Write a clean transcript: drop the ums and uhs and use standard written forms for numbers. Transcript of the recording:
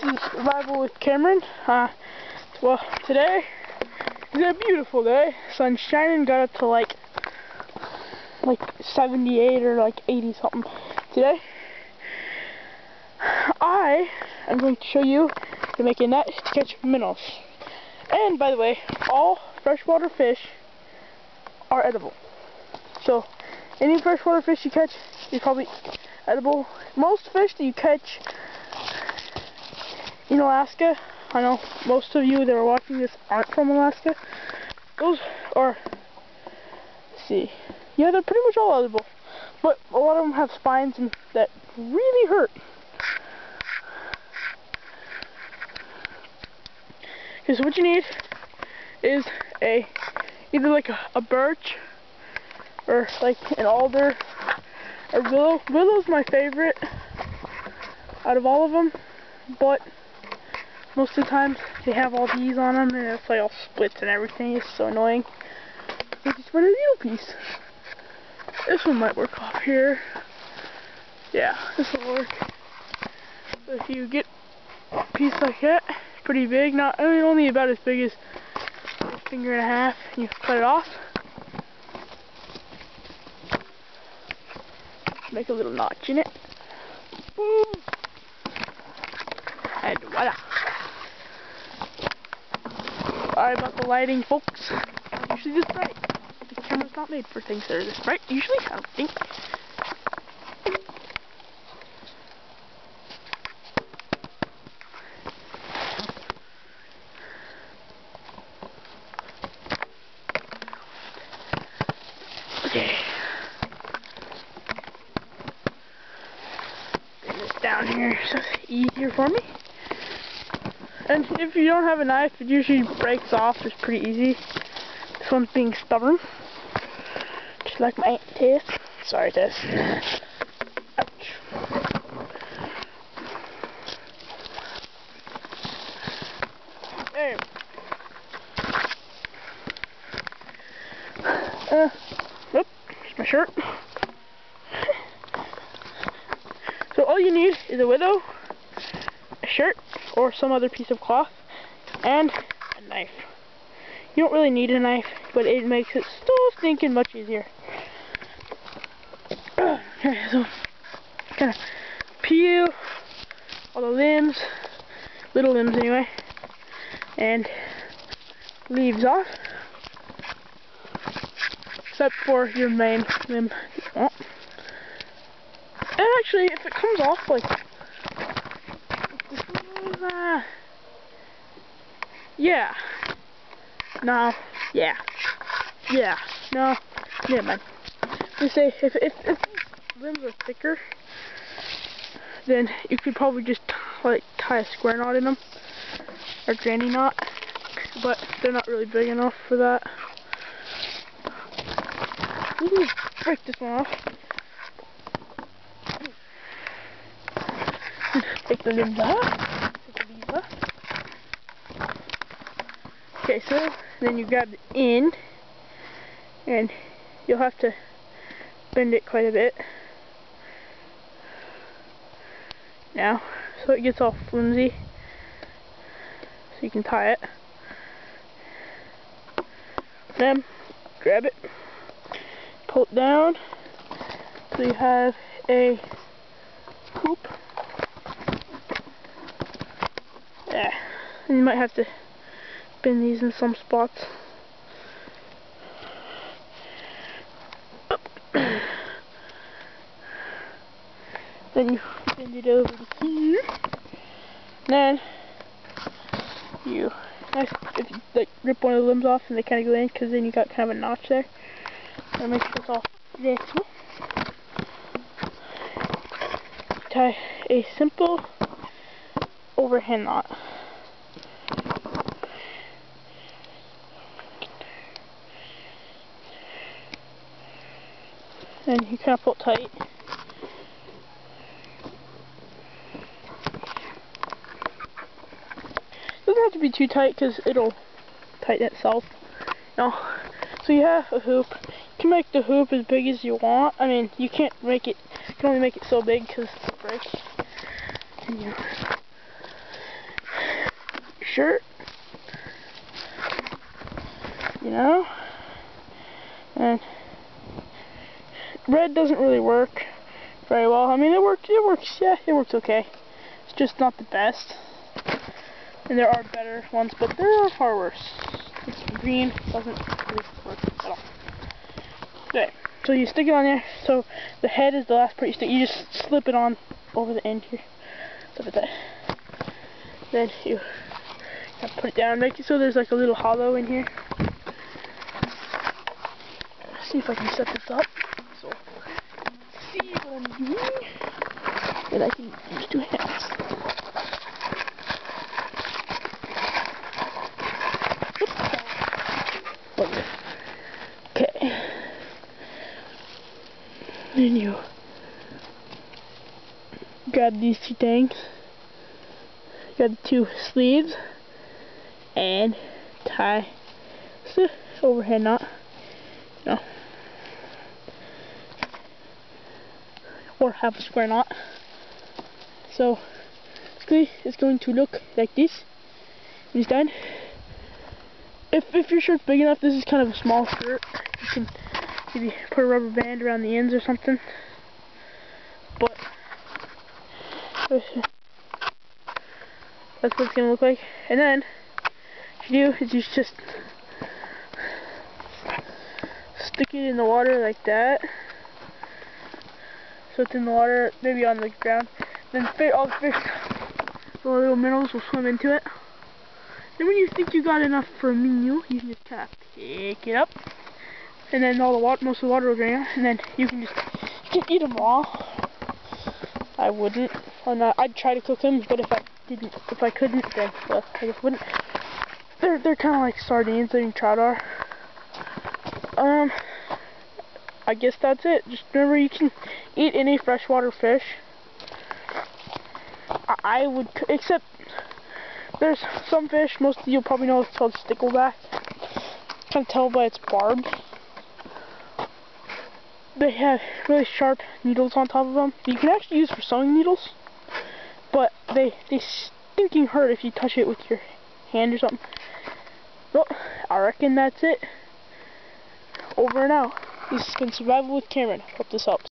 to Survival with CameRon. Well, today is a beautiful day. Sun's shining, got up to like 78 or like 80 something today. I am going to show you to make a net to catch minnows. And by the way, all freshwater fish are edible. So any freshwater fish you catch is probably edible. Most fish that you catch in Alaska, I know most of you that are watching this aren't from Alaska, those are, let's see, yeah, they're pretty much all edible, but a lot of them have spines and that really hurt. Okay, so what you need is either like a birch or like an alder or willow. Willow's my favorite out of all of them, but most of the time they have all these on them and it's like all splits and everything. It's so annoying. So just put a little piece. This one might work off here. Yeah, this will work. So if you get a piece like that, pretty big, only about as big as a finger and a half, and you cut it off. Make a little notch in it. Boom. And voila. Sorry about the lighting, folks. It's usually this bright. The camera's not made for things that are this bright, usually, I don't think. Okay. Bring this down here so it's easier for me. And if you don't have a knife, it usually breaks off. It's pretty easy. This one's being stubborn. Just like my Aunt Tess. Sorry, Tess. Ouch. There. Oop, here's my shirt. So all you need is a willow, a shirt, or some other piece of cloth, and a knife. You don't really need a knife, but it makes it so stinking much easier. Okay, so kind of peel all the limbs, little limbs anyway, and leaves off, except for your main limb. And actually, if it comes off like yeah. No. Yeah. Yeah. No. Never mind. Let's say if these limbs are thicker, then you could probably just like tie a square knot in them or granny knot, but they're not really big enough for that. Ooh, break this one off. Take the limbs off. Take the leaves off. Okay, so then you grab the end, and you'll have to bend it quite a bit now, so it gets all flimsy, so you can tie it. Then grab it, pull it down, so you have a hoop. Yeah, and you might have to bend these in some spots. Then you bend it over to here. Then you, if you like rip one of the limbs off and they kind of go in, because then you got kind of a notch there. That makes this all flexible. Tie a simple overhand knot. And you kind of pull it tight. Doesn't have to be too tight because it'll tighten itself. No. So you have a hoop. You can make the hoop as big as you want. I mean, you can't make it. You can only make it so big because it'll break. And you shirt. You know? And red doesn't really work very well. I mean, it works, yeah, it works okay. It's just not the best. And there are better ones, but there are far worse. Green doesn't really work at all. Okay, so you stick it on there. So the head is the last part you stick. You just slip it on over the end here. Look at that. Then you put it down, make it so there's like a little hollow in here. See if I can set this up. So see what I'm doing, and I can use 2 hands. Okay. Then you grab these 2 things. Grab the 2 sleeves and tie the overhead knot. No. Or have a square knot. So basically it's going to look like this when it's done. If your shirt's big enough, this is kind of a small shirt. You can maybe put a rubber band around the ends or something. But that's what it's gonna look like. And then what you do is you just stick it in the water like that. So it's in the water, maybe on the ground. Then all the fish, the little minnows will swim into it. Then when you think you got enough for a minnow, you can just kind of pick it up. And then all the water, most of the water will drain out. And then you can just eat them raw. I wouldn't. I'd try to cook them, but if I couldn't, then I just wouldn't. They're kind of like sardines, I mean trout are. I guess that's it. Just remember, you can eat any freshwater fish. I would, except there's some fish, most of you'll probably know it's called stickleback. Can't tell by its barb. They have really sharp needles on top of them. You can actually use for sewing needles, but they stinking hurt if you touch it with your hand or something. Well, I reckon that's it. Over and out. This has been Survival with CameRon. Hope this helps.